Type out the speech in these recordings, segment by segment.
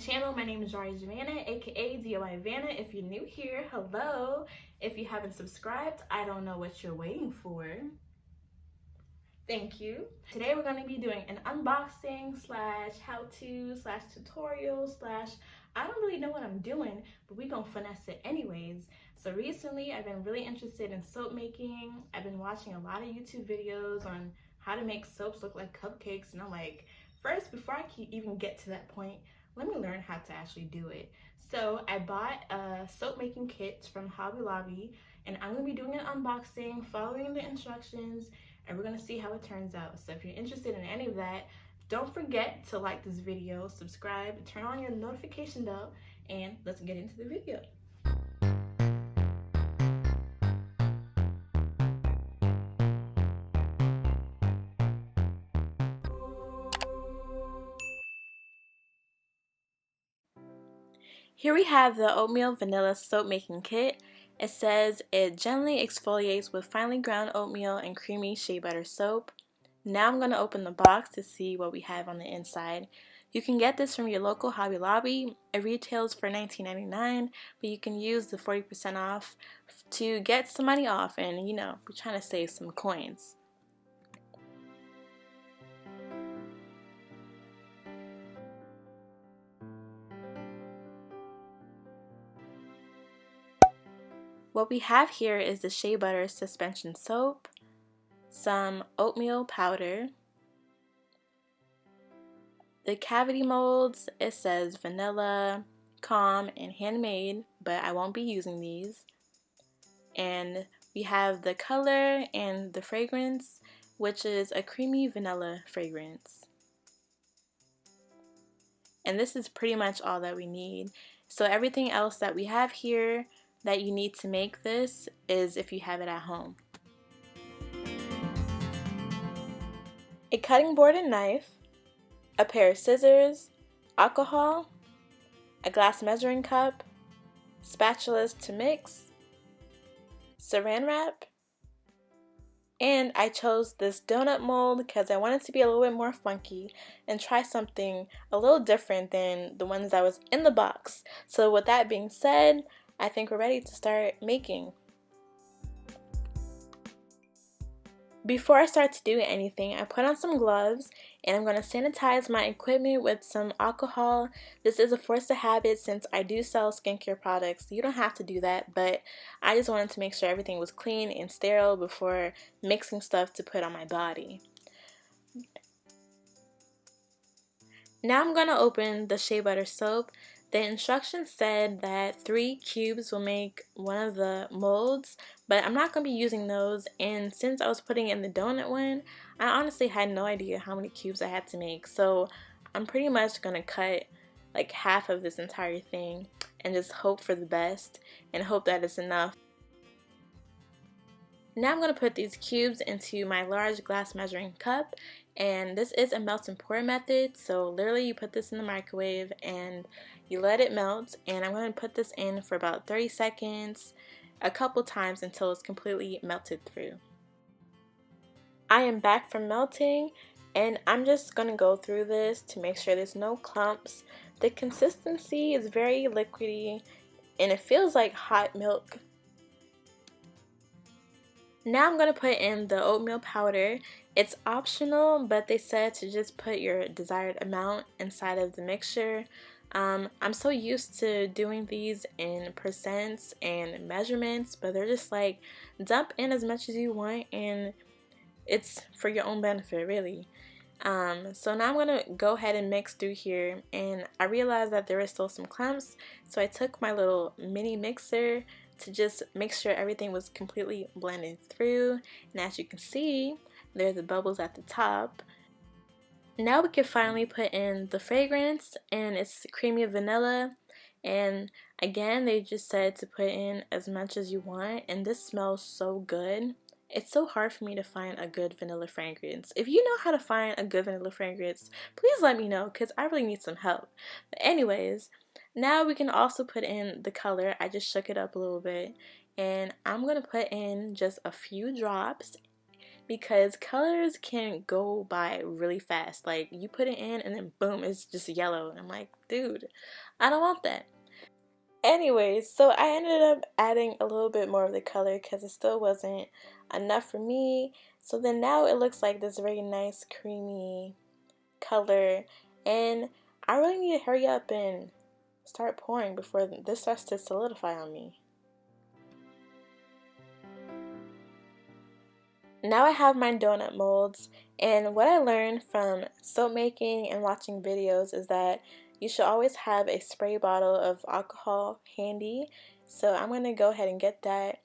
channel. My name is Vanna, aka DIY Vanna. If you're new here, hello. If you haven't subscribed, I don't know what you're waiting for. Thank you. Today we're going to be doing an unboxing slash how-to slash tutorial slash I don't really know what I'm doing, but we're going to finesse it anyways. So recently I've been really interested in soap making. I've been watching a lot of YouTube videos on how to make soaps look like cupcakes, and I'm like, first, before I can even get to that point, let me learn how to actually do it. So I bought a soap making kit from Hobby Lobby, and I'm going to be doing an unboxing, following the instructions, and we're going to see how it turns out. So if you're interested in any of that, don't forget to like this video, subscribe, turn on your notification bell, and let's get into the video. Here we have the Oatmeal Vanilla Soap Making Kit. It says it gently exfoliates with finely ground oatmeal and creamy shea butter soap. Now I'm going to open the box to see what we have on the inside. You can get this from your local Hobby Lobby. It retails for $19.99, but you can use the 40% off to get some money off, and you know, we're trying to save some coins. What we have here is the shea butter suspension soap, some oatmeal powder, the cavity molds. It says vanilla, calm, and handmade, but I won't be using these. And we have the color and the fragrance, which is a creamy vanilla fragrance. And this is pretty much all that we need. So everything else that we have here that you need to make this is if you have it at home. A cutting board and knife, a pair of scissors, alcohol, a glass measuring cup, spatulas to mix, saran wrap, and I chose this donut mold because I wanted to be a little bit more funky and try something a little different than the ones that was in the box. So with that being said, I think we're ready to start making. Before I start to do anything, I put on some gloves and I'm going to sanitize my equipment with some alcohol. This is a force of habit since I do sell skincare products. You don't have to do that, but I just wanted to make sure everything was clean and sterile before mixing stuff to put on my body. Now I'm going to open the shea butter soap. The instructions said that 3 cubes will make one of the molds, but I'm not going to be using those, and since I was putting in the donut one, I honestly had no idea how many cubes I had to make, so I'm pretty much going to cut like half of this entire thing and just hope for the best and hope that it's enough. Now I'm going to put these cubes into my large glass measuring cup, and this is a melt and pour method, so literally you put this in the microwave and you let it melt, and I'm going to put this in for about 30 seconds a couple times until it's completely melted through. I am back from melting, and I'm just going to go through this to make sure there's no clumps. The consistency is very liquidy and it feels like hot milk. Now I'm going to put in the oatmeal powder. It's optional, but they said to just put your desired amount inside of the mixture. I'm so used to doing these in percents and measurements, but they're just like dump in as much as you want and it's for your own benefit, really. So now I'm going to go ahead and mix through here, and I realized that there is still some clumps, so I took my little mini mixer to just make sure everything was completely blended through, and as you can see, there are the bubbles at the top. Now we can finally put in the fragrance, and it's creamy vanilla, and again they just said to put in as much as you want, and this smells so good. It's so hard for me to find a good vanilla fragrance. If you know how to find a good vanilla fragrance, please let me know because I really need some help. But anyways, now we can also put in the color. I just shook it up a little bit, and I'm going to put in just a few drops. because colors can go by really fast. Like you put it in and then boom, it's just yellow. And I'm like, dude, I don't want that. Anyways, so I ended up adding a little bit more of the color because it still wasn't enough for me. So then now it looks like this very nice creamy color, and I really need to hurry up and start pouring before this starts to solidify on me. Now I have my donut molds, and what I learned from soap making and watching videos is that you should always have a spray bottle of alcohol handy. So I'm going to go ahead and get that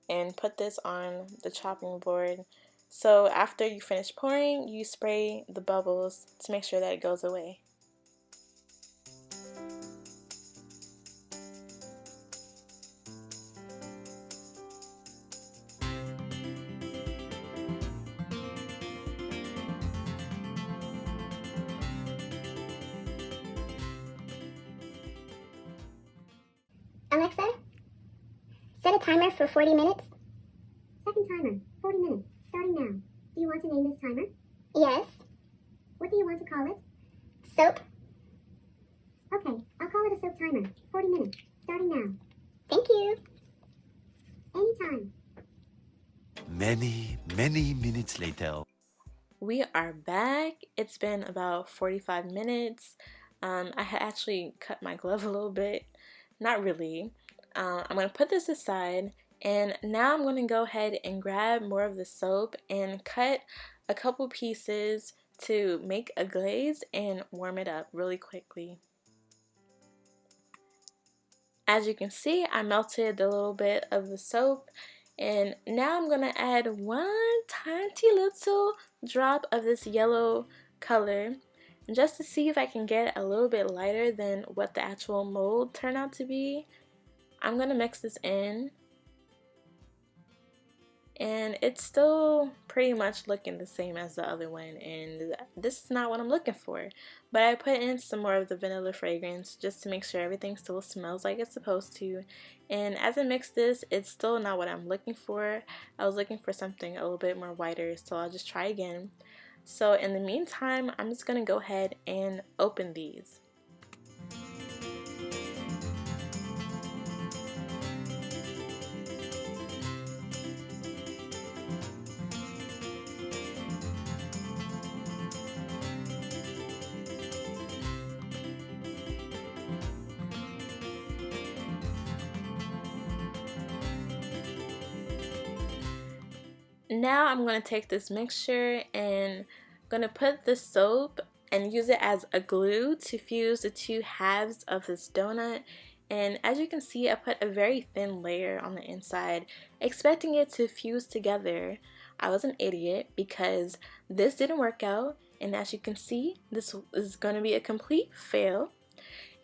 and put this on the chopping board. So after you finish pouring, you spray the bubbles to make sure that it goes away. Alexa, set a timer for 40 minutes. Second timer, 40 minutes, starting now. Do you want to name this timer? Yes. What do you want to call it? Soap. Okay, I'll call it a soap timer. 40 minutes, starting now. Thank you. Anytime. Many minutes later. We are back. It's been about 45 minutes. I had actually cut my glove a little bit. Not really. I'm going to put this aside, and now I'm going to go ahead and grab more of the soap and cut a couple pieces to make a glaze and warm it up really quickly. As you can see, I melted a little bit of the soap, and now I'm going to add one tiny little drop of this yellow color just to see if I can get a little bit lighter than what the actual mold turned out to be. I'm going to mix this in, and it's still pretty much looking the same as the other one, and this is not what I'm looking for. But I put in some more of the vanilla fragrance just to make sure everything still smells like it's supposed to. And as I mix this, it's still not what I'm looking for. I was looking for something a little bit more whiter, so I'll just try again. So in the meantime, I'm just going to go ahead and open these. Now I'm going to take this mixture and I'm going to put the soap and use it as a glue to fuse the two halves of this donut. And as you can see, I put a very thin layer on the inside, expecting it to fuse together. I was an idiot because this didn't work out, and as you can see, this is going to be a complete fail,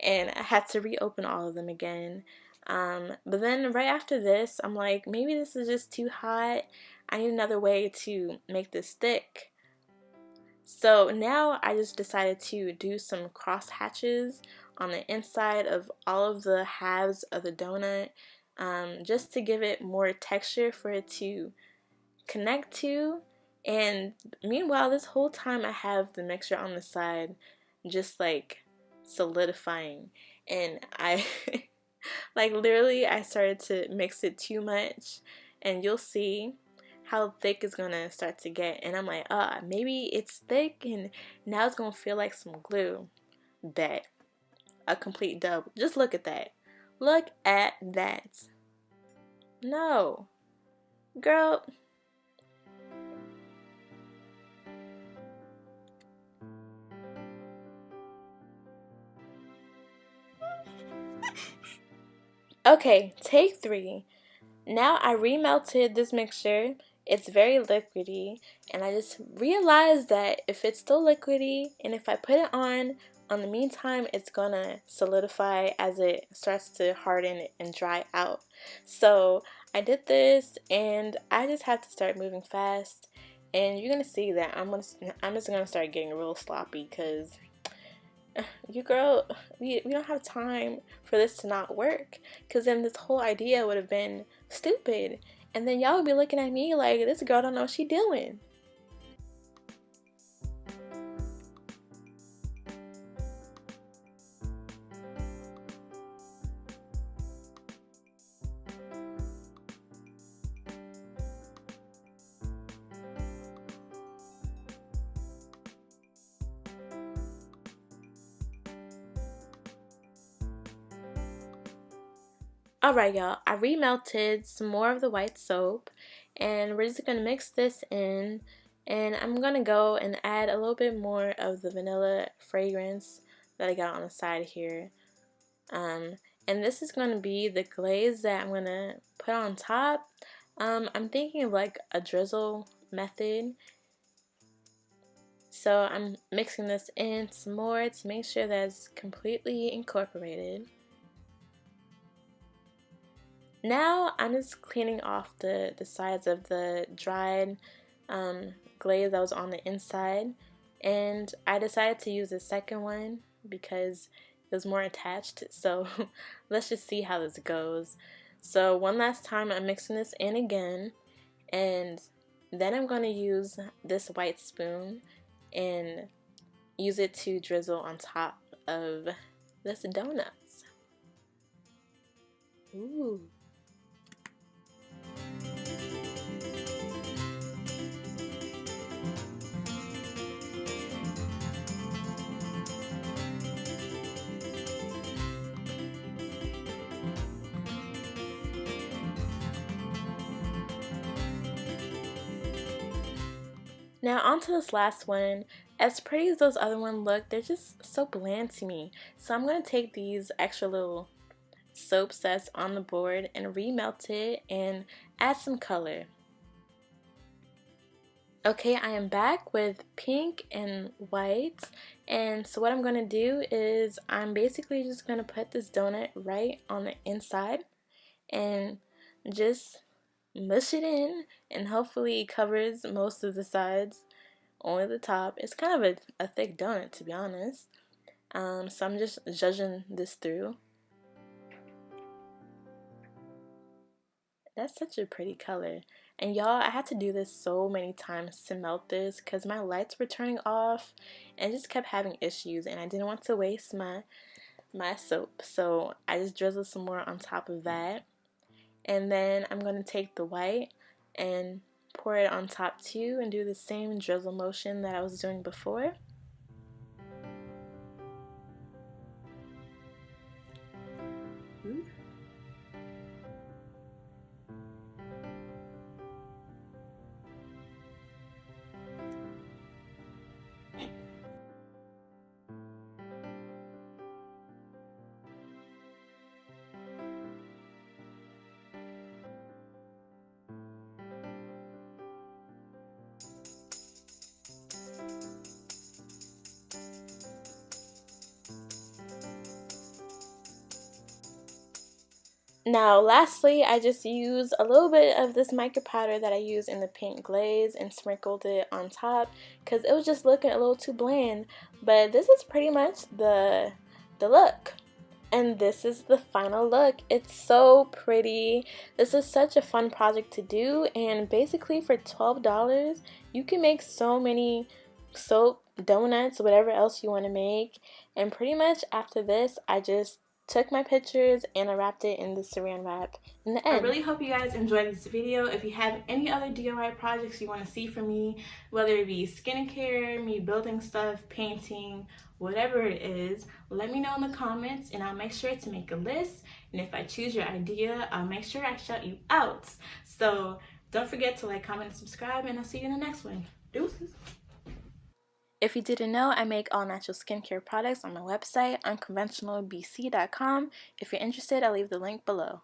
and I had to reopen all of them again. But then right after this, I'm like, maybe this is just too hot. I need another way to make this thick. So now I just decided to do some cross hatches on the inside of all of the halves of the donut, just to give it more texture for it to connect to. And meanwhile, this whole time I have the mixture on the side just like solidifying, and I like literally I started to mix it too much, and you'll see how thick it's gonna start to get. And I'm like, maybe it's thick and now it's gonna feel like some glue. Bet. A complete dub. Just look at that. Look at that. No. Girl. Okay, take 3. Now I remelted this mixture. It's very liquidy, and I just realized that if it's still liquidy and if I put it on the meantime, it's gonna solidify as it starts to harden and dry out. So I did this, and I just have to start moving fast, and you're gonna see that I'm just gonna start getting real sloppy because you girl, we don't have time for this to not work, because then this whole idea would have been stupid. And then y'all will be looking at me like, this girl don't know what she doing. Alright y'all, I remelted some more of the white soap and we're just going to mix this in, and I'm going to go and add a little bit more of the vanilla fragrance that I got on the side here. And this is going to be the glaze that I'm going to put on top. I'm thinking of like a drizzle method. So I'm mixing this in some more to make sure that it's completely incorporated. Now I'm just cleaning off the sides of the dried glaze that was on the inside, and I decided to use the second one because it was more attached. So let's just see how this goes. So one last time I'm mixing this in again, and then I'm going to use this white spoon and use it to drizzle on top of this donuts. Ooh. Now onto this last one. As pretty as those other ones look, they're just so bland to me. So I'm going to take these extra little soaps that's on the board and remelt it and add some color. Okay, I am back with pink and white, and so what I'm going to do is I'm basically just going to put this donut right on the inside and just mush it in, and hopefully it covers most of the sides, only the top. It's kind of a thick donut, to be honest. So I'm just judging this through. That's such a pretty color. And y'all, I had to do this so many times to melt this because my lights were turning off and just kept having issues, and I didn't want to waste my soap. So I just drizzled some more on top of that. And then I'm going to take the white and pour it on top too and do the same drizzle motion that I was doing before. Now lastly, I just used a little bit of this mica powder that I used in the pink glaze and sprinkled it on top because it was just looking a little too bland. But this is pretty much the look. And this is the final look. It's so pretty. This is such a fun project to do, and basically for $12 you can make so many soap, donuts, whatever else you want to make. And pretty much after this I just took my pictures and I wrapped it in the saran wrap in the end. I really hope you guys enjoyed this video. If you have any other DIY projects you want to see from me, whether it be skincare, me building stuff, painting, whatever it is, let me know in the comments and I'll make sure to make a list. And if I choose your idea, I'll make sure I shout you out. So don't forget to like, comment, and subscribe, and I'll see you in the next one. Deuces. If you didn't know, I make all natural skincare products on my website, unconventionalbc.com. If you're interested, I'll leave the link below.